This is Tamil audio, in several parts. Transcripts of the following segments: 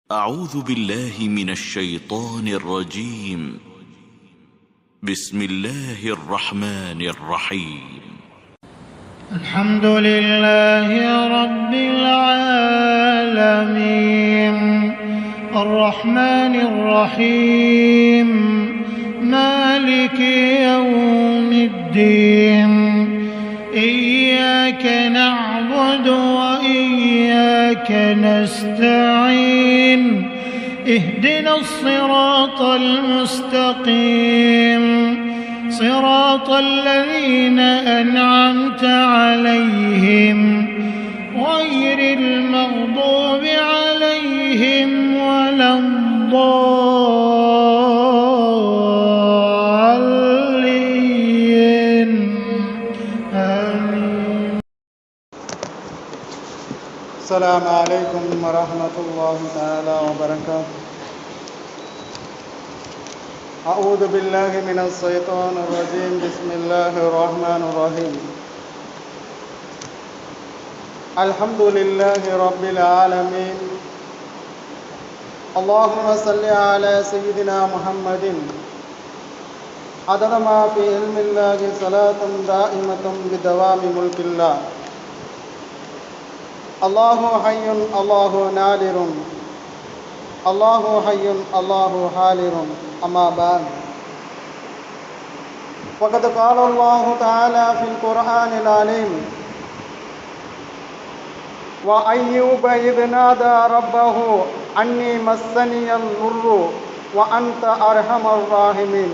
أعوذ بالله من الشيطان الرجيم. بسم الله الرحمن الرحيم. الحمد لله رب العالمين الرحمن الرحيم مالك يوم الدين إياك نعبد وإياك نستعين اهدنا الصراط المستقيم صراط الذين أنعمت عليهم غير المغضوب عليهم ولا الضالين آمين. السلام عليكم ورحمة الله تعالى وبركاته. أعوذ بالله من الشيطان الرجيم. بسم الله الرحمن الرحيم. الحمد لله رب العالمين. اللهم صل على سيدنا محمد عدد ما في علم الله صلاة دائمة بدوام ملك الله. الله حي الله نادر الله حي الله حاضر. أما بعد، وقد قال الله تعالى في القرآن العليم: وأيوب إذ نادى ربه أني مسني الضر وأنت أرحم الراحمين.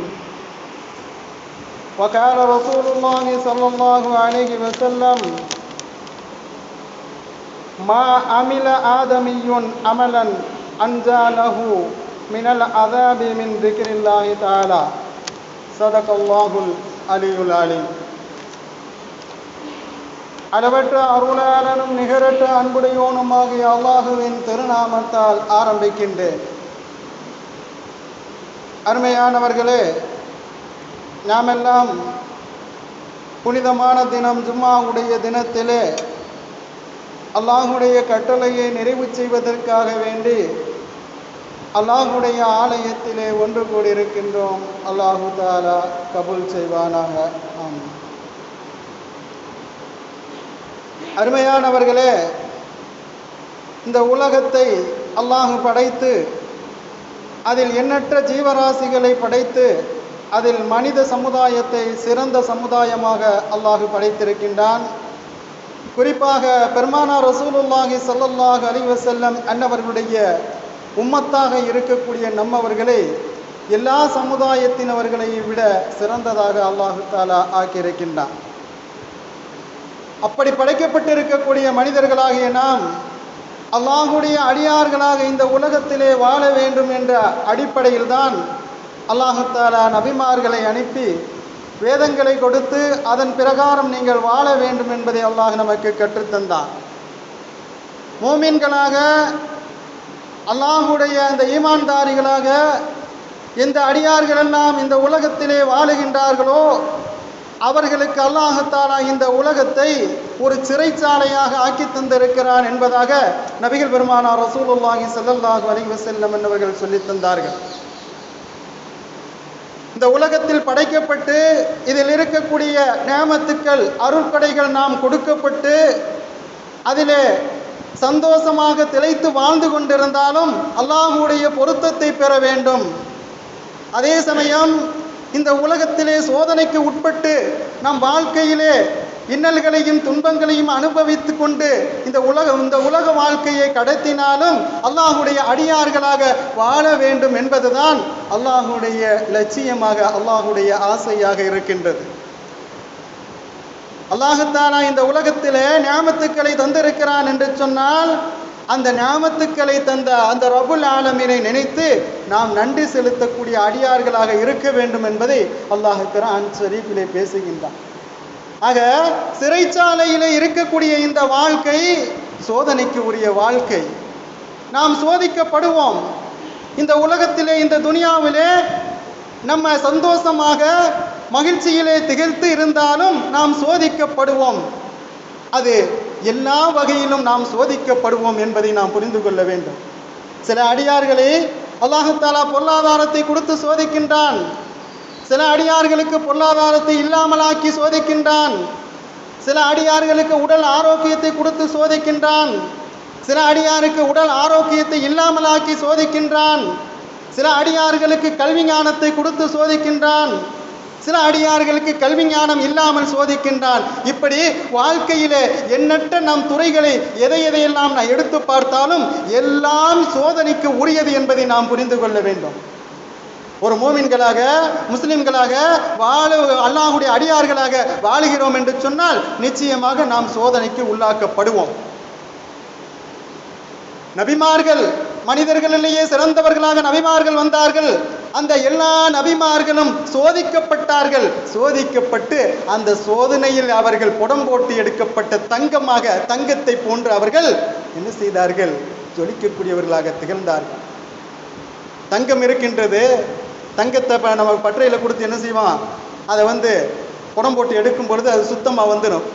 وقال رسول الله صلى الله عليه وسلم: ما عمل آدمي عملا أنجى له من العذاب من ذكر الله تعالى. صدق الله العلي العليم. அளவற்ற அருளாளனும் நிகரற்ற அன்புடையோனுமாகிய அல்லாஹுவின் திருநாமத்தால் ஆரம்பிக்கின்றேன். அருமையானவர்களே, நாமெல்லாம் புனிதமான தினம் ஜும்மாவுடைய தினத்திலே அல்லாஹுடைய கட்டளையை நிறைவு செய்வதற்காக வேண்டி அல்லாஹுடைய ஆலயத்திலே ஒன்று கூடியிருக்கின்றோம். அல்லாஹு தஆலா கபூல் செய்வானாக. ஆமீன். அருமையானவர்களே, இந்த உலகத்தை அல்லாஹ் படைத்து அதில் எண்ணற்ற ஜீவராசிகளை படைத்து அதில் மனித சமுதாயத்தை சிறந்த சமுதாயமாக அல்லாஹ் படைத்திருக்கின்றான். குறிப்பாக பெருமானார் ரசூலுல்லாஹி ஸல்லல்லாஹு அலைஹி வஸல்லம் அன்னவர்களுடைய உம்மத்தாக இருக்கக்கூடிய நம்மவர்களை எல்லா சமுதாயத்தினவர்களை விட சிறந்ததாக அல்லாஹு தஆலா ஆக்கியிருக்கின்றான். அப்படி படைக்கப்பட்டிருக்கக்கூடிய மனிதர்களாகிய நாம் அல்லாஹுடைய அடியார்களாக இந்த உலகத்திலே வாழ வேண்டும் என்ற அடிப்படையில் தான் அல்லாஹு தஆலா நபிமார்களை அனுப்பி வேதங்களை கொடுத்து அதன் பிரகாரம் நீங்கள் வாழ வேண்டும் என்பதை அல்லாஹ் நமக்கு கற்றுத்தந்தான். மூமின்களாக அல்லாஹுடைய அந்த ஈமான்தாரிகளாக எந்த அடியார்கள் எல்லாம் இந்த உலகத்திலே வாழுகின்றார்களோ அவர்களுக்கு அல்லாஹ் தஆலா இந்த உலகத்தை ஒரு சிறைச்சாலையாக ஆக்கி தந்திருக்கிறான் என்பதாக நபிகள் பெருமானார் ரசூலுல்லாஹி ஸல்லல்லாஹு அலைஹி வஸல்லம் என்பவர்கள் சொல்லித் தந்தார்கள். இந்த உலகத்தில் படைக்கப்பட்டு இதில் இருக்கக்கூடிய நியமத்துக்கள் அருட்கொடைகள் நாம் கொடுக்கப்பட்டு அதிலே சந்தோஷமாக திளைத்து வாழ்ந்து கொண்டிருந்தாலும் அல்லாஹ்வுடைய பொருத்தத்தை பெற வேண்டும். அதே சமயம் இந்த உலகத்திலே சோதனைக்கு உட்பட்டு நம் வாழ்க்கையிலே இன்னல்களையும் துன்பங்களையும் அனுபவித்து கொண்டு இந்த உலக வாழ்க்கையை கடத்தினாலும் அல்லாஹுடைய அடியார்களாக வாழ வேண்டும் என்பதுதான் அல்லாஹுடைய லட்சியமாக அல்லாஹுடைய ஆசையாக இருக்கின்றது. அல்லாஹ் தஆலா இந்த உலகத்திலே நியாமத்துக்களை தந்திருக்கிறான் என்று சொன்னால் அந்த நியாமத்துக்களை தந்த அந்த ரப்புல் ஆலமீனை நினைத்து நாம் நன்றி செலுத்தக்கூடிய அடியார்களாக இருக்க வேண்டும் என்பதை அல்லாஹ் குர்ஆன் ஷரீஃபிலே பேசுகின்றான். ஆக சிறைச்சாலையிலே இருக்கக்கூடிய இந்த வாழ்க்கை சோதனைக்கு உரிய வாழ்க்கை. நாம் சோதிக்கப்படுவோம். இந்த உலகத்திலே இந்த துனியாவிலே நம்ம சந்தோஷமாக மகிழ்ச்சியிலே திகழ்த்து இருந்தாலும் நாம் சோதிக்கப்படுவோம். அது எல்லா வகையிலும் நாம் சோதிக்கப்படுவோம் என்பதை நாம் புரிந்து கொள்ள வேண்டும். சில அடியார்களை அல்லாஹ் தஆலா பொருளாதாரத்தை கொடுத்து சோதிக்கின்றான். சில அடியார்களுக்கு பொருளாதாரத்தை இல்லாமலாக்கி சோதிக்கின்றான். சில அடியார்களுக்கு உடல் ஆரோக்கியத்தை கொடுத்து சோதிக்கின்றான். சில அடியாருக்கு உடல் ஆரோக்கியத்தை இல்லாமலாக்கி சோதிக்கின்றான். சில அடியார்களுக்கு கல்வி ஞானத்தை கொடுத்து சோதிக்கின்றான். சில அடியார்களுக்கு கல்வி ஞானம் இல்லாமல் சோதிக்கின்றான். இப்படி வாழ்க்கையிலே எண்ணற்ற நம் துறைகளை எதையெல்லாம் நான் எடுத்து பார்த்தாலும் எல்லாம் சோதனைக்கு உரியது என்பதை நாம் புரிந்து கொள்ள வேண்டும். ஒரு மூமின்களாக முஸ்லிம்களாக அல்லாஹ்வுடைய அடியார்களாக வாழுகிறோம் என்று சொன்னால் நிச்சயமாக நாம் சோதனைக்கு உள்ளாக்கப்படுவோம். நபிமார்கள் மனிதர்களிலேயே சிறந்தவர்களாக நபிமார்கள் வந்தார்கள். அந்த எல்லா நபிமார்களும் சோதிக்கப்பட்டார்கள். சோதிக்கப்பட்டு அந்த சோதனையில் அவர்கள் புடம் போட்டு எடுக்கப்பட்ட தங்கத்தை போன்று அவர்கள் என்ன செய்தார்கள்? ஜொலிக்கக்கூடியவர்களாக திகழ்ந்தார்கள். தங்கம் இருக்கின்றது, தங்கத்தை நம்ம பற்றையில் கொடுத்து என்ன செய்வான்? அதை புடம் போட்டு எடுக்கும் பொழுது அது சுத்தமாக வந்துடும்.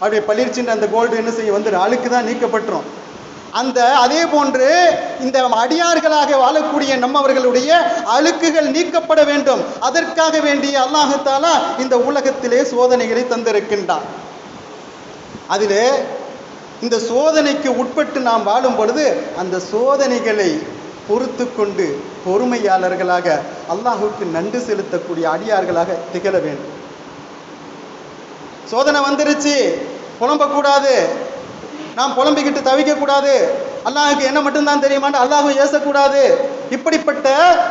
அப்படியே பளிர்ச்சின்ற அந்த கோல்டு என்ன செய்ய வந்துடும், அழுக்கு தான் நீக்கப்பட்டுரும். அதே போன்று இந்த அடியார்களாக வாழக்கூடிய நம்மவர்களுடைய அழுக்குகள் நீக்கப்பட வேண்டும். அதற்காக வேண்டிய அல்லாஹ் தஆலா இந்த உலகத்திலே சோதனைகளை தந்திருக்கின்றான். அதிலே இந்த சோதனைக்கு உட்பட்டு நாம் வாழும் பொழுது அந்த சோதனைகளை பொறுத்து கொண்டு பொறுமையாளர்களாக அல்லாஹ்வுக்கு நன்றி செலுத்தக்கூடிய அடியார்களாக திகழ வேண்டும். சோதனை வந்துருச்சு, புலம்பக்கூடாது, நாம் புலம்பிக்கிட்டு தவிக்கக்கூடாது, அல்லாஹுக்கு என்ன மட்டும்தான் தெரியுமான்னு அல்லாஹ்வை ஏசக்கூடாது. இப்படிப்பட்ட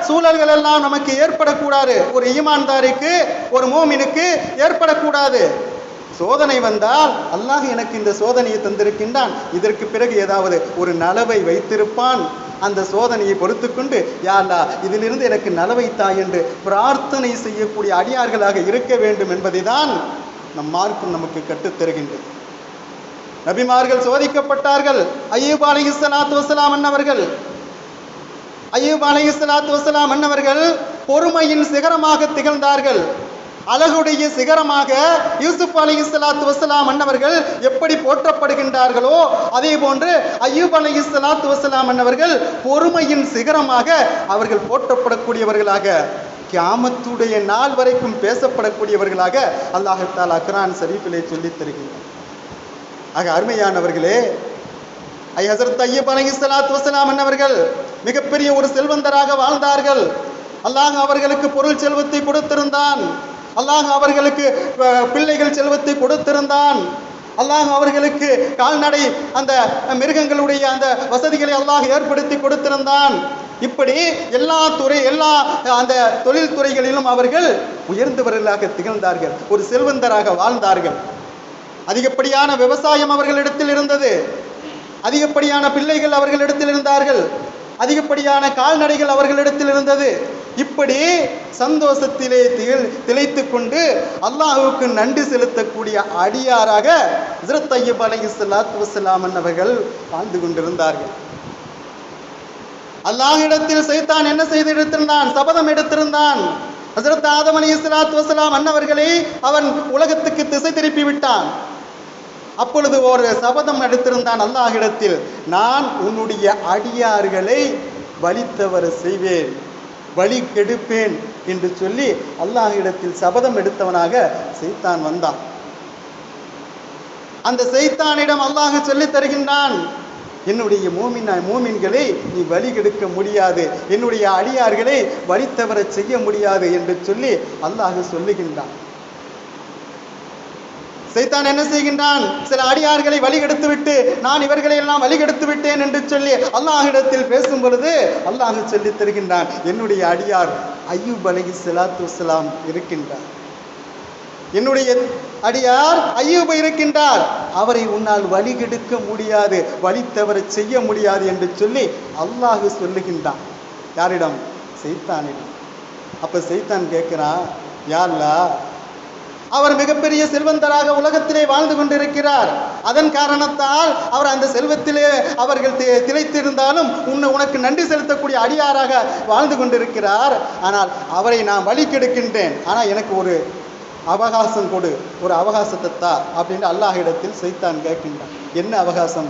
சூழல்கள் எல்லாம் நமக்கு ஏற்படக்கூடாது. ஒரு ஈமான்தாரிக்கு, ஒரு மூமினுக்கு ஏற்படக்கூடாது. சோதனை வந்தால் அல்லாஹ் எனக்கு இந்த சோதனையை தந்திருக்கின்றான், இதற்கு பிறகு ஏதாவது ஒரு நலவை வைத்திருப்பான். அந்த சோதனையை பொறுத்து கொண்டு யா அல்லாஹ் இதிலிருந்து எனக்கு நலவை தாய் என்று பிரார்த்தனை செய்யக்கூடிய அடியார்களாக இருக்க வேண்டும் என்பதை தான் நம் மார்க்கம் நமக்கு கற்றுத்தருகின்றது. நபிமார்கள் சோதிக்கப்பட்டார்கள். அய்யூப் அலைஹிஸ்ஸலாத்து வஸ்ஸலாம் அன்னவர்கள் பொறுமையின் சிகரமாக திகழ்ந்தார்கள். அழகுடைய சிகரமாக யூசுப் அலைஹிஸ்ஸலாத்து வஸ்ஸலாம் அன்னவர்கள் எப்படி போற்றப்படுகின்றார்களோ அதே போன்று அய்யூப் அலைஹிஸ்ஸலாத்து வஸ்ஸலாம் அன்னவர்கள் பொறுமையின் சிகரமாக அவர்கள் போற்றப்படக்கூடியவர்களாக, கியாமத்துடைய நாள் வரைக்கும் பேசப்படக்கூடியவர்களாக அல்லாஹ் தஆலா குர்ஆன் ஷரீஃபிலே சொல்லித் தருகின்றார். ஆக அருமையானவர்களே, ஹஸரத் அய்யூப் அலைஹிஸ்ஸலாத்து வஸ்ஸலாம் அன்னவர்கள் மிகப்பெரிய ஒரு செல்வந்தராக வாழ்ந்தார்கள். அல்லாஹ் அவர்களுக்கு பொருள் செல்வத்தை கொடுத்திருந்தான். அல்லாஹ் அவர்களுக்கு பிள்ளைகள் செல்வத்தை கொடுத்திருந்தான். அல்லாஹ் அவர்களுக்கு கால்நடை அந்த மிருகங்களுடைய அந்த வசதிகளை அல்லாஹ் ஏற்படுத்தி கொடுத்திருந்தான். இப்படி எல்லா அந்த தொழில் துறைகளிலும் அவர்கள் உயர்ந்தவர்களாக திகழ்ந்தார்கள். ஒரு செல்வந்தராக வாழ்ந்தார்கள். அதிகப்படியான விவசாயம் அவர்களிடத்தில் இருந்தது. அதிகப்படியான பிள்ளைகள் அவர்களிடத்தில் இருந்தார்கள். அதிகப்படியான கால்நடைகள் அவர்களிடத்தில் இருந்தது. இப்படி சந்தோஷத்திலே திளைத்து கொண்டு அல்லாஹ்வுக்கு நன்றி செலுத்தக்கூடிய அடியாராக ஹஸரத் அய்யூப் அலைஹிஸ்ஸலாத்து வஸ்ஸலாம் அவர்கள் வாழ்ந்து கொண்டிருந்தார்கள். அல்லாஹ்விடத்தில் சைத்தான் என்ன செய்திருந்தான்? சபதம் எடுத்திருந்தான். ஹஸரத் ஆதம் அலைஹிஸ்ஸலாத்து வஸ்ஸலாம் அன்னவர்களை அவன் உலகத்துக்கு திசை திருப்பி விட்டான். அப்பொழுது ஒரு சபதம் எடுத்திருந்தான் அல்லாஹ்விடத்தில், நான் உன்னுடைய அடியார்களை வழி தவற செய்வேன், வழி கெடுப்பேன் என்று சொல்லி அல்லாஹ்விடத்தில் சபதம் எடுத்தவனாக சைத்தான் வந்தான். அந்த சைத்தானிடம் அல்லாஹ் சொல்லித் தருகின்றான், என்னுடைய மூமின்களை நீ வழி கெடுக்க முடியாது, என்னுடைய அடியார்களை வழி தவற செய்ய முடியாது என்று சொல்லி அல்லாஹ் சொல்லுகின்றான். சைத்தான் என்ன செய்கின்றான்? சில அடியார்களை வழிகெடுத்து விட்டு நான் இவர்களை எல்லாம் வழிகெடுத்து விட்டேன் என்று சொல்லி அல்லாஹ்விடத்தில் பேசும் பொழுது அல்லாஹ் சொல்லித் தருகின்றான், என்னுடைய அடியார் அய்யூப் அலைஹிஸ்ஸலாத்து வஸ்ஸலாம் இருக்கின்றார், என்னுடைய அடியார் அய்யூப் இருக்கின்றார், அவரை உன்னால் வழிகெடுக்க முடியாது, வழி தவற செய்ய முடியாது என்று சொல்லி அல்லாஹ் சொல்லுகின்றான். யாரிடம்? சைத்தானிடம். அப்ப சைத்தான் கேட்கிறான், யா அல்லாஹ், அவர் மிகப்பெரிய செல்வந்தராக உலகத்திலே வாழ்ந்து கொண்டிருக்கிறார், அதன் காரணத்தால் அவர் அந்த செல்வத்திலே அவர்கள் திளைத்திருந்தாலும் உனக்கு நன்றி செலுத்தக்கூடிய அடியாராக வாழ்ந்து கொண்டிருக்கிறார். ஆனால் அவரை நான் வழி கெடுக்கின்றேன், ஆனால் எனக்கு ஒரு அவகாசம் கொடு, ஒரு அவகாசத்தை தா அப்படின்னு அல்லாஹ்விடத்தில் சைத்தான் கேட்கின்றான். என்ன அவகாசம்,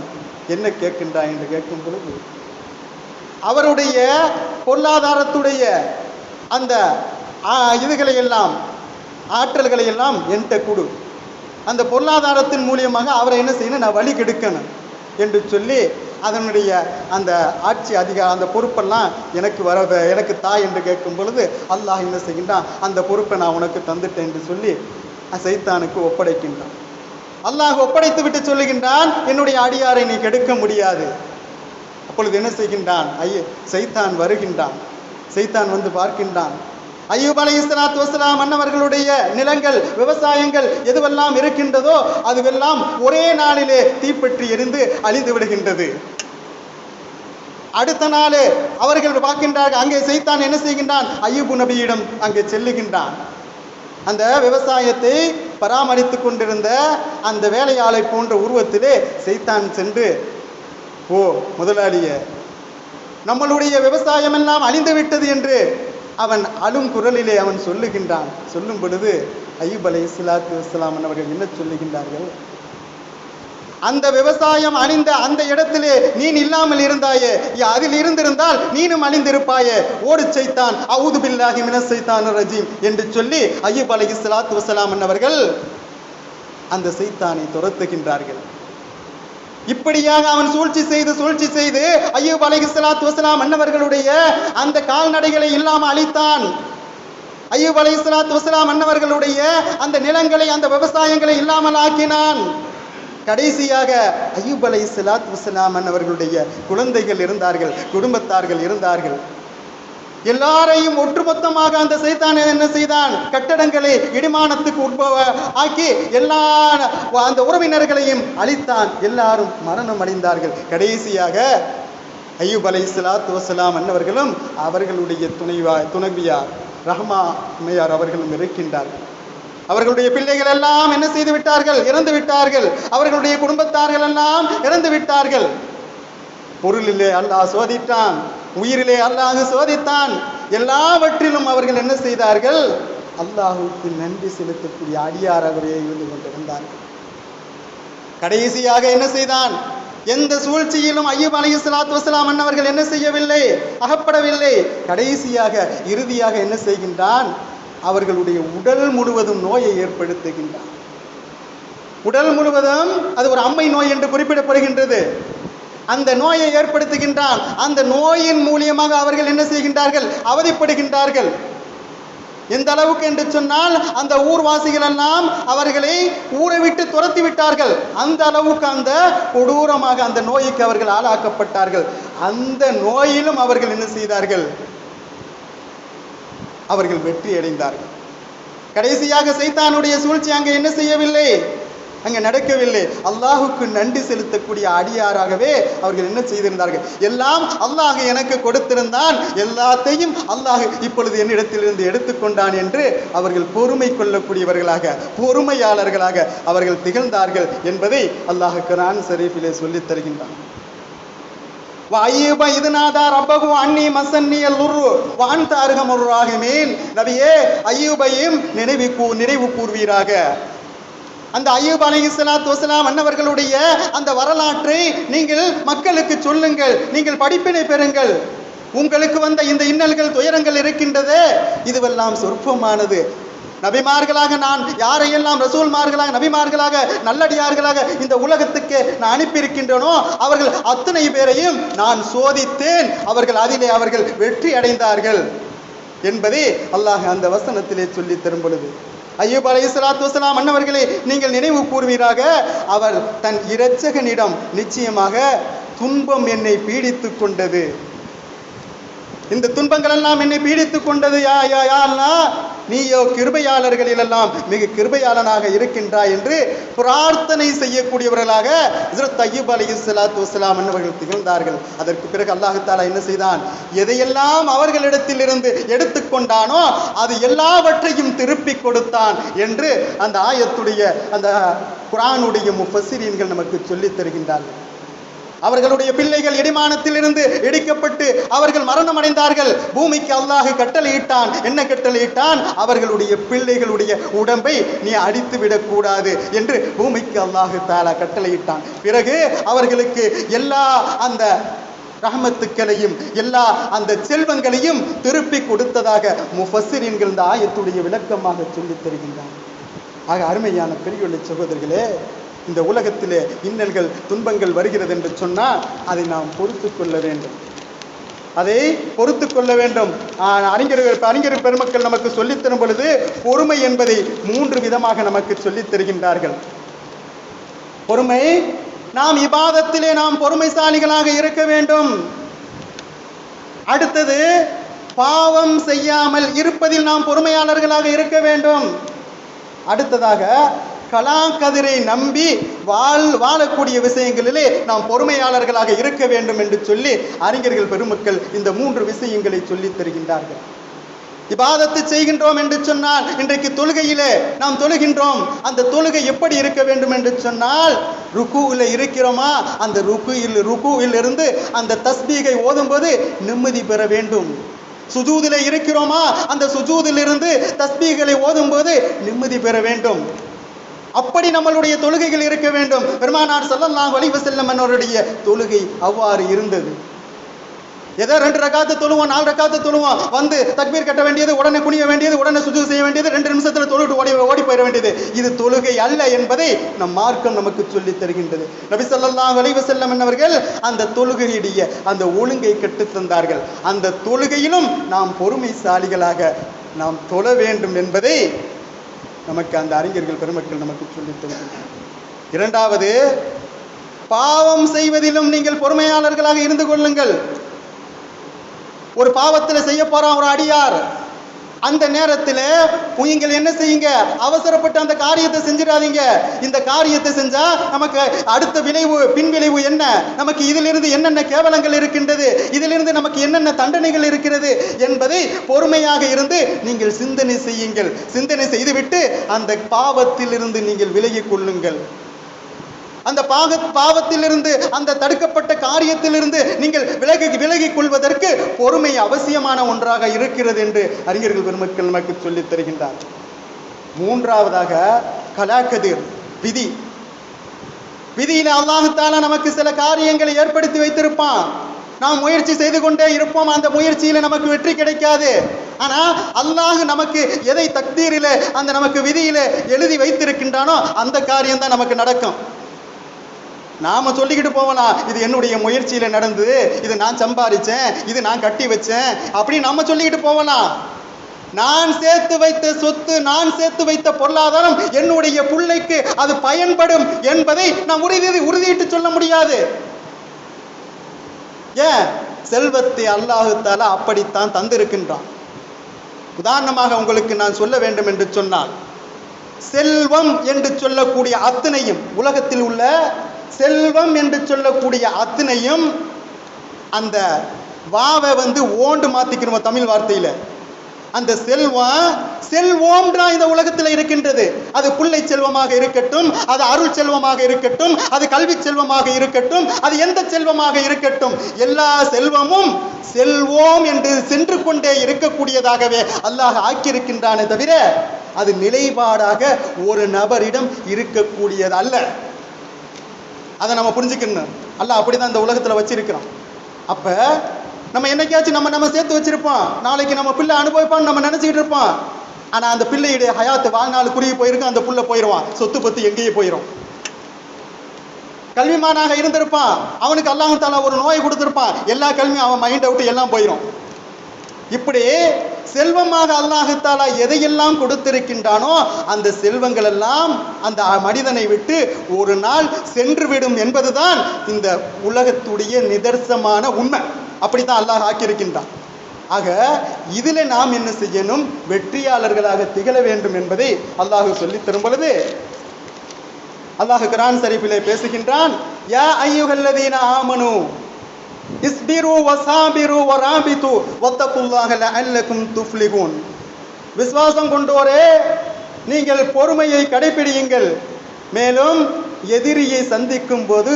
என்ன கேட்கின்றான் என்று கேட்கும் பொழுது அவருடைய பொருளாதாரத்துடைய அந்த இதுகளை எல்லாம் ஆற்றல்களை எல்லாம் என்கிட்ட கொடு, அந்த பொருளாதாரத்தின் மூலியமாக அவரை என்ன செய்யணும், நான் வழி கெடுக்கணும் என்று சொல்லி அதனுடைய அந்த ஆட்சி அதிகாரம் அந்த பொறுப்பெல்லாம் எனக்கு தாய் என்று கேட்கும் பொழுது அல்லாஹ் என்ன செய்கின்றான், அந்த பொறுப்பை நான் உனக்கு தந்துட்டேன் என்று சொல்லி சைத்தானுக்கு ஒப்படைக்கின்றான். அல்லாஹ் ஒப்படைத்து விட்டு சொல்லுகின்றான், என்னுடைய அடியாரை நீ கெடுக்க முடியாது. அப்பொழுது என்ன செய்கின்றான், சைத்தான் வருகின்றான். சைத்தான் வந்து பார்க்கின்றான், அய்யூப் அலைஹிஸ்ஸலாத்து வஸ்ஸலாம் அன்னவர்களுடைய நிலங்கள் விவசாயங்கள் எதுவெல்லாம் இருக்கின்றதோ அதுவெல்லாம் ஒரே நாளிலே தீப்பற்றி எரிந்து அழிந்து விடுகின்றது. அடுத்த நாள் அவர்கள் பார்க்கின்றார்கள், அங்கே சைத்தான் என்ன செய்கின்றான், அய்யூப் நபியிடம் அங்கே செல்லுகின்றான். அந்த விவசாயத்தை பராமரித்து கொண்டிருந்த அந்த வேலையாளை போன்ற உருவத்திலே சைத்தான் சென்று, ஓ முதலாளியே, நம்மளுடைய விவசாயம் எல்லாம் அழிந்து விட்டது என்று அவன் அழும் குரலிலே அவன் சொல்லுகின்றான். சொல்லும் பொழுது அய்யூப் அலைஹிஸ்ஸலாத்து வஸ்ஸலாம் அவர்கள் என்ன சொல்லுகின்றார்கள், அந்த விவசாயம் அழிந்த அந்த இடத்திலே நீ இல்லாமல் இருந்தாயே, அதில் இருந்திருந்தால் நீனும் அழிந்திருப்பாயே, ஓடு சைத்தான் அஊது பில்லாஹி மினஷ் ஷைத்தானிர் ரஜீம் என்று சொல்லி அய்யூப் அலைஹிஸ்ஸலாத்து வஸ்ஸலாம் அவர்கள் அந்த சைத்தானை துரத்துகின்றார்கள். இப்படியாக அவன் சூழ்ச்சி செய்து அய்யூப் அலைஹிஸ்ஸலாத்து வஸ்ஸலாம் அன்னவர்களுடைய அந்த கால்நடைகளை இல்லாமல் அழித்தான். அய்யூப் அலைஹிஸ்ஸலாத்து வஸ்ஸலாம் அன்னவர்களுடைய அந்த நிலங்களை அந்த விவசாயங்களை இல்லாமல் ஆக்கினான். கடைசியாக அய்யூப் அலைஹிஸ்ஸலாத்து வஸ்ஸலாம் அன்னவர்களுடைய குழந்தைகள் இருந்தார்கள், குடும்பத்தார்கள் இருந்தார்கள். எல்லாரையும் ஒட்டுமொத்தமாக அந்த சைத்தான் என்ன செய்தான், கட்டடங்களை இடிமானத்துக்கு ஆக்கி எல்லா அந்த உறவினர்களையும் அழித்தான். எல்லாரும் மரணம் அடைந்தார்கள். கடைசியாக அய்யூப் அலைஹிஸ்ஸலாத்து வஸ்ஸலாம் அன்னவர்களும் அவர்களுடைய துணைவியார் ரஹ்மா அம்மையார் அவர்களும் இருக்கின்றார்கள். அவர்களுடைய பிள்ளைகள் எல்லாம் என்ன செய்து விட்டார்கள், இறந்து விட்டார்கள். அவர்களுடைய குடும்பத்தார்கள் எல்லாம் இறந்து விட்டார்கள். பொருளிலே அல்லாஹ் சோதித்தான், உயிரிலே அல்லாஹ் சோதித்தான். எல்லாவற்றிலும் அவர்கள் என்ன செய்தார்கள், அல்லாஹுக்கு நன்றி செலுத்தக்கூடிய அடியாராகவே இருந்து கொண்டிருந்தார்கள். கடைசியாக என்ன செய்தான், எந்த சூழ்ச்சியிலும் அய்யூப் அலைஹிஸ்ஸலாத்து வஸ்ஸலாம் அன்னவர்கள் என்ன செய்யவில்லை, அகப்படவில்லை. கடைசியாக இறுதியாக என்ன செய்கின்றான், அவர்களுடைய உடல் முழுவதும் நோயை ஏற்படுத்துகின்றான். உடல் முழுவதும் அது ஒரு அம்மை நோய் என்று குறிப்பிடப்படுகின்றது. அந்த நோயை ஏற்படுத்துகின்றான். அந்த நோயின் மூலியமாக அவர்கள் என்ன செய்கின்றார்கள், அவதிப்படுகின்றார்கள். எந்த அளவுக்கு என்று சொன்னால் அந்த ஊர்வாசிகள் எல்லாம் அவர்களை ஊரை விட்டு துரத்தி விட்டார்கள். அந்த அளவுக்கு அந்த கொடூரமாக அந்த நோய்க்கு அவர்கள் ஆளாக்கப்பட்டார்கள். அந்த நோயிலும் அவர்கள் என்ன செய்தார்கள், அவர்கள் வெற்றி அடைந்தார்கள். கடைசியாக சைத்தானுடைய சூழ்ச்சி அங்கே என்ன செய்யவில்லை, அங்கே நடக்கவில்லை. அல்லாஹுக்கு நன்றி செலுத்தக்கூடிய அடியாராகவே அவர்கள் என்ன செய்திருந்தார்கள், எல்லாம் அல்லாஹ் எனக்கு கொடுத்திருந்தான், எல்லாத்தையும் அல்லாஹ் இப்பொழுது என்னிடத்திலிருந்து எடுத்துக்கொண்டான் என்று அவர்கள் பொறுமை கொள்ளக்கூடியவர்களாக பொறுமையாளர்களாக அவர்கள் திகழ்ந்தார்கள் என்பதை அல்லாஹ் குர்ஆன் ஷரீஃபிலே சொல்லித் தருகின்றான். வஅய்யூப இத் நாதா ரப்பஹு அன்னி மஸன்னியல் லுர்ரு வ அன்த அர்ஹமுர் ராஹிமீன். நபியே, அய்யூபையும் நினைவு கூர்வீராக. அந்த அய்யூப் அலைஹிஸ்ஸலாத்து வஸ்ஸலாம் அன்னவர்களுடைய அந்த வரலாற்றை நீங்கள் மக்களுக்கு சொல்லுங்கள், நீங்கள் படிப்பினை பெறுங்கள். உங்களுக்கு வந்த இந்த இன்னல்கள் துயரங்கள் இருக்கின்றதே, இதுவெல்லாம் சொற்பமானது. நபிமார்களாக நான் யாரையெல்லாம் ரசூல்மார்களாக நபிமார்களாக நல்லடியார்களாக இந்த உலகத்துக்கு நான் அனுப்பியிருக்கின்றனோ அவர்கள் அத்தனை பேரையும் நான் சோதித்தேன், அதிலே அவர்கள் வெற்றி அடைந்தார்கள் என்பதை அல்லாஹ் அந்த வசனத்திலே சொல்லி தரும் பொழுது, அய்யூப் அலைஹிஸ்ஸலாத்து வஸ்ஸலாம் அன்னவர்களை நீங்கள் நினைவு கூர்வீராக. அவர் தன் இரட்சகனிடம், நிச்சயமாக துன்பம் என்னை பீடித்து கொண்டது, இந்த துன்பங்கள் எல்லாம் என்னை பீடித்து கொண்டது, யா அல்லாஹ், நீயோ கிருபையாளர்களிலெல்லாம் மிக கிருபையாளனாக இருக்கின்றாய் என்று பிரார்த்தனை செய்யக்கூடியவர்களாக ஹஜ்ரத் அய்யூப் அலைஹிஸ்ஸலாத்து வஸ்ஸலாம் அன்னவர்கள் திகழ்ந்தார்கள். அதற்கு பிறகு அல்லாஹ் தஆலா என்ன செய்தான், எதையெல்லாம் அவர்களிடத்தில் இருந்து எடுத்துக்கொண்டானோ அது எல்லாவற்றையும் திருப்பி கொடுத்தான் என்று அந்த ஆயத்துடைய அந்த குர்ஆனுடைய முஃபஸ்ஸிரீன்கள் நமக்கு சொல்லித் தருகின்றார்கள். அவர்களுடைய பிள்ளைகள் இடிமானத்தில் இருந்து இடிக்கப்பட்டு அவர்கள் மரணம் அடைந்தார்கள். பூமிக்கு அல்லாஹ் கட்டளையிட்டான். என்ன கட்டளையிட்டான், அவர்களுடைய பிள்ளைகளுடைய உடம்பை நீ அடித்து விடக்கூடாது என்று பூமிக்கு அல்லாஹ் தஆலா கட்டளையிட்டான். பிறகு அவர்களுக்கு எல்லா அந்த ரஹமத்துக்களையும் எல்லா அந்த செல்வங்களையும் திருப்பி கொடுத்ததாக முஃபஸ்ஸிரீன்கள் இந்த ஆயத்துடைய விளக்கமாக சொல்லித் தருகின்றார். ஆக அருமையான பெரியவர்களே, சகோதரர்களே, இந்த உலகத்திலே இன்னல்கள் துன்பங்கள் வருகிறது என்று சொன்னால் அதை நாம் பொறுத்து கொள்ள வேண்டும், அதை பொறுத்து கொள்ள வேண்டும். அறிஞர் பெருமக்கள் நமக்கு சொல்லித் தரும் பொழுது பொறுமை என்பதை 3 விதமாக நமக்கு சொல்லித் தருகின்றார்கள். பொறுமை, நாம் இபாதத்திலே நாம் பொறுமைசாலிகளாக இருக்க வேண்டும். அடுத்தது, பாவம் செய்யாமல் இருப்பதில் நாம் பொறுமையாளர்களாக இருக்க வேண்டும். அடுத்ததாக, கலாக்கதிரை நம்பி வாழக்கூடிய விஷயங்களிலே நாம் பொறுமையாளர்களாக இருக்க வேண்டும் என்று சொல்லி அறிஞர்கள் பெருமக்கள் இந்த 3 விஷயங்களை சொல்லித் தருகின்றார்கள். இபாதத்து செய்கின்றோம் என்று சொன்னால், இன்றைக்கு தொழுகையிலே நாம் தொழுகின்றோம், அந்த தொழுகை எப்படி இருக்க வேண்டும் என்று சொன்னால், ருக்குவில் இருக்கிறோமா, அந்த ருக்குவில் இருந்து அந்த தஸ்பீகை ஓதும்போது நிம்மதி பெற வேண்டும். சுஜூதிலே இருக்கிறோமா, அந்த சுஜூதில் இருந்து தஸ்பீகளை ஓதும்போது நிம்மதி பெற வேண்டும். அப்படி நம்மளுடைய தொழுகைகள் இருக்க வேண்டும். பெருமானார் ஸல்லல்லாஹு அலைஹி வஸல்லம் அவருடைய தொழுகை அவ்வாறு இருந்தது. ஏதோ 2 ரக்காத்து தொழுவோம், 4 ரக்காத்து தொழுவோம், வந்து தக்பீர் கட்ட வேண்டியது, உடனே குனிய வேண்டியது, உடனே சுஜூத் செய்ய வேண்டியது, 2 நிமிஷத்துல தொழுட்டு ஓடி போயிட வேண்டியது, இது தொழுகை அல்ல என்பதை நம் மார்க்கம் நமக்கு சொல்லித் தருகின்றது. நபி ஸல்லல்லாஹு அலைஹி வஸல்லம் அவர்கள் அந்த தொழுகையுடைய அந்த ஒழுங்கை கற்றுத் தந்தார்கள். அந்த தொழுகையிலும் நாம் பொறுமைசாலிகளாக நாம் தொழ வேண்டும் என்பதை நமக்கு அந்த அறிஞர்கள் பெருமக்கள் நமக்கு சொல்லித் தருகின்றனர். இரண்டாவது, பாவம் செய்வதிலும் நீங்கள் பொறுமையாளர்களாக இருந்து கொள்ளுங்கள். ஒரு பாவத்தில் செய்ய போறான் ஒரு அடியார், அந்த நேரத்தில் நீங்கள் என்ன செய்யுங்க, அவசரப்பட்டு அந்த காரியத்தை செஞ்சிடாதீங்க. இந்த காரியத்தை செஞ்சா நமக்கு அடுத்த விளைவு பின்விளைவு என்ன, நமக்கு இதிலிருந்து என்னென்ன கேவலங்கள் இருக்கின்றது, இதிலிருந்து நமக்கு என்னென்ன தண்டனைகள் இருக்கிறது என்பதை பொறுமையாக இருந்து நீங்கள் சிந்தனை செய்யுங்கள். சிந்தனை செய்துவிட்டு அந்த பாவத்திலிருந்து நீங்கள் விலகிக் கொள்ளுங்கள். அந்த பாவத்திலிருந்து, அந்த தடுக்கப்பட்ட காரியத்திலிருந்து நீங்கள் விலகிக் கொள்வதற்கு பொறுமை அவசியமான ஒன்றாக இருக்கிறது என்று அறிஞர்கள் பெருமக்கள் நமக்கு சொல்லித் தருகின்றார். மூன்றாவதாக, கலாக்கதிர், விதி. விதியில அல்லாஹ் தஆலா நமக்கு சில காரியங்களை ஏற்படுத்தி வைத்திருப்பான். நாம் முயற்சி செய்து கொண்டே இருப்போம், அந்த முயற்சியில நமக்கு வெற்றி கிடைக்காது. ஆனா அல்லாஹ் நமக்கு எதை தக்தீரில, அந்த நமக்கு விதியில எழுதி வைத்திருக்கின்றானோ அந்த காரியம் தான் நமக்கு நடக்கும். நாம சொல்லிக்கிட்டு போகலாம், இது என்னுடைய முயற்சியில நடந்தது, இது நான் சம்பாதிச்சேன், இது நான் கட்டி வச்சேன், அப்படி நம்ம சொல்லிக்கிட்டு போகலாம். நான் சேர்த்து வைத்த சொத்து, நான் சேர்த்து வைத்த பொருளாதாரம் என்னுடைய பிள்ளைக்கு அது பயன்படும் என்பதை நாம் உறுதியிட்டு சொல்ல முடியாது. ஏன்? செல்வத்தை அல்லாஹ் தஆலா அப்படித்தான் தந்திருக்கின்றான். உதாரணமாக உங்களுக்கு நான் சொல்ல வேண்டும் என்று சொன்னால், செல்வம் என்று சொல்லக்கூடிய அத்தனையும், உலகத்தில் உள்ள செல்வம் என்று சொல்லக்கூடிய அத்தனையும், அந்த வாவை ஓண்டு மாத்திக்கிறோம் தமிழ் வார்த்தையில. அந்த செல்வம்ன்றா இந்த உலகத்தில் இருக்கின்றது. அது பிள்ளை செல்வமாக இருக்கட்டும், அது அருள் செல்வமாக இருக்கட்டும், அது கல்வி செல்வமாக இருக்கட்டும், அது எந்த செல்வமாக இருக்கட்டும், எல்லா செல்வமும் செல்வோம் என்று சென்று கொண்டே இருக்கக்கூடியதாகவே அல்லாஹ் ஆக்கியிருக்கின்றானே தவிர அது நிலைப்பாடாக ஒரு நபரிடம் இருக்கக்கூடியது அல்ல. அதை நம்ம புரிஞ்சுக்கணும். அல்லாஹ் அப்படிதான் இந்த உலகத்துல வச்சிருக்கிறோம். அப்ப நம்ம என்னைக்காச்சும் நம்ம சேர்த்து வச்சிருப்போம், நாளைக்கு நம்ம பிள்ளை அனுபவிப்பான்னு நம்ம நினைச்சிட்டு இருப்போம். ஆனா அந்த பிள்ளையுடைய ஹயாத்து வாழ்நாள் குறுகி போயிருக்கும், அந்த புள்ள போயிடுவான், சொத்து பத்து எங்கேயே போயிடும். கல்விமானாக இருந்திருப்பான், அவனுக்கு அல்லாஹ் தஆலா ஒரு நோய் கொடுத்திருப்பான், எல்லா கல்வியும் அவன் மைண்ட் அவுட் எல்லாம் போயிடும். இப்படி செல்வமாக அல்லாஹ் தஆலா எதையெல்லாம் கொடுத்திருக்கின்றானோ அந்த செல்வங்கள் எல்லாம் அந்த மனிதனை விட்டு ஒரு நாள் சென்றுவிடும் என்பதுதான் இந்த உலகத்துடைய நிதர்சனமான உண்மை. அப்படித்தான் அல்லாஹ் ஆக்கியிருக்கின்றான். ஆக இதில் நாம் என்ன செய்யணும், வெற்றியாளர்களாக திகழ வேண்டும் என்பதை அல்லாஹ் சொல்லித் தரும் பொழுது அல்லாஹ் குர்ஆன் ஷரீஃபிலே பேசுகின்றான், யா அய்யுஹல்லதீன ஆமனு இஸ்பிரு வஸாபிரு வராபிது வத்தகுல்லாஹ லஅல்லகும் துஃப்லிஹூன். விசுவாசம் கொண்டோரே, நீங்கள் பொறுமையை கடைபிடியுங்கள், மேலும் எதிரியை சந்திக்கும் போது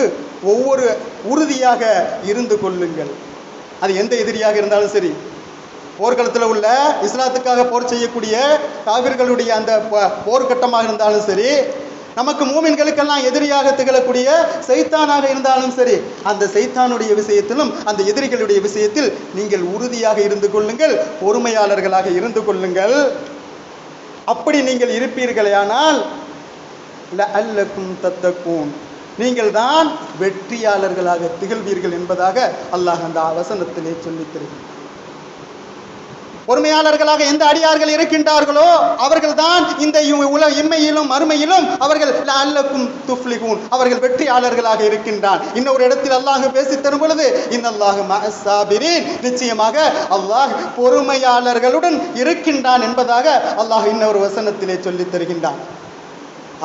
ஒவ்வொரு உறுதியாக இருந்து கொள்ளுங்கள். அது எந்த எதிரியாக இருந்தாலும் சரி, போர்க்களத்தில் உள்ள இஸ்லாத்துக்காக போர் செய்யக்கூடிய காவிர்களுடைய அந்த போர்க்கட்டமாக இருந்தாலும் சரி, நமக்கு மூமின்களுக்கெல்லாம் எதிரியாக திகழக்கூடிய சைத்தானாக இருந்தாலும் சரி, அந்த சைத்தானுடைய விஷயத்திலும் அந்த எதிரிகளுடைய விஷயத்தில் நீங்கள் உறுதியாக இருந்து கொள்ளுங்கள், பொறுமையாளர்களாக இருந்து கொள்ளுங்கள். அப்படி நீங்கள் இருப்பீர்களேயானால் லஅல்லக்கும் தத்தக்கூன், நீங்கள் தான் வெற்றியாளர்களாக திகழ்வீர்கள் என்பதாக அல்லாஹ் அந்த வசனத்திலே சொல்லித் தருகிறார். பொறுமையாளர்களாக எந்த அடியார்கள் இருக்கின்றார்களோ அவர்கள் தான் இந்த இம்மையிலும் மறுமையிலும் அவர்கள் லஅல்லக்கும் துஃப்லிஹூன், அவர்கள் வெற்றியாளர்களாக இருக்கின்றான். இன்னொரு இடத்தில் அல்லாஹ் பேசி தரும் பொழுது இன்னல்லாஹு மஅஸ் ஸாபிரீன், நிச்சயமாக அல்லாஹ் பொறுமையாளர்களுடன் இருக்கின்றான் என்பதாக அல்லாஹ் இன்னொரு வசனத்திலே சொல்லித் தருகின்றான்.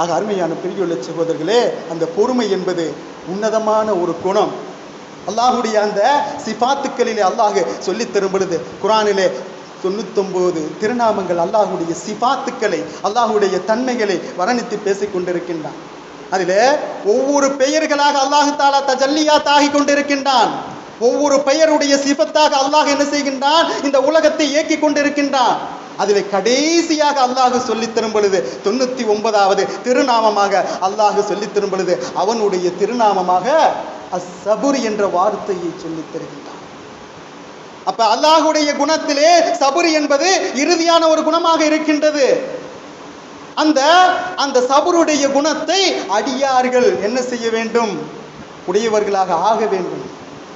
ஆக அருமையான பிரியுள்ள சகோதரர்களே, அந்த பொறுமை என்பது உன்னதமான ஒரு குணம். அல்லாஹுடைய அந்த சிஃபாத்துக்களிலே அல்லாஹ் சொல்லித் தரும் பொழுது குர்ஆனிலே 99 திருநாமங்கள் அல்லாஹுடைய சிஃபாத்துக்களை, அல்லாஹுடைய தன்மைகளை வர்ணித்து பேசிக் கொண்டிருக்கின்றான். அதில் ஒவ்வொரு பெயர்களாக அல்லாஹு தாலா தஜல்லியாத் ஆகி கொண்டிருக்கின்றான். ஒவ்வொரு பெயருடைய சிஃபத்தாக அல்லாஹ் என்ன செய்கின்றான், இந்த உலகத்தை இயக்கி கொண்டிருக்கின்றான். அதில் கடைசியாக அல்லாஹ் சொல்லித் தரும் பொழுது 99வது திருநாமமாக அல்லாஹ் சொல்லித் தரும் பொழுது அவனுடைய திருநாமமாக அஸ்ஸபுர் என்ற வார்த்தையை சொல்லித் தருகின்றான். அப்ப அல்லாஹுடைய குணத்திலே சபுர் என்பது இறுதியான ஒரு குணமாக இருக்கின்றது. அந்த சபுருடைய குணத்தை அடியார்கள் என்ன செய்ய வேண்டும், உடையவர்களாக ஆக வேண்டும்.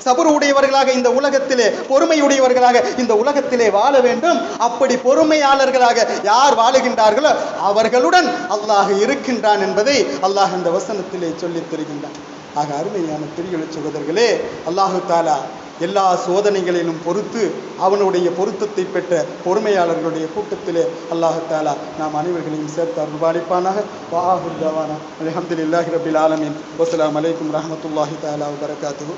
சபுர் உடையவர்களாக இந்த உலகத்திலே, பொறுமை உடையவர்களாக இந்த உலகத்திலே வாழ வேண்டும். அப்படி பொறுமையாளர்களாக யார் வாழுகின்றார்களோ அவர்களுடன் அல்லாஹ் இருக்கின்றான் என்பதை அல்லாஹ் இந்த வசனத்திலே சொல்லித் தருகின்றான். ஆக அருமையான பிரியுள்ள சகோதரர்களே, அல்லாஹு தாலா எல்லா சோதனைகளிலும் பொறுத்து அவனுடைய பொருத்தத்தை பெற்ற பொறுமையாளர்களுடைய கூட்டத்திலே அல்லாஹு தாலா நாம் அனைவர்களையும் சேர்த்து அருள்பாலிப்பானாக. வாஹிர் தவானா அல்ஹம்துலில்லாஹி ரப்பில் ஆலமீன். வஸ்ஸலாமு அலைக்கும் வரஹ்மத்துல்லாஹி தஆலா வபரகாத்துஹு.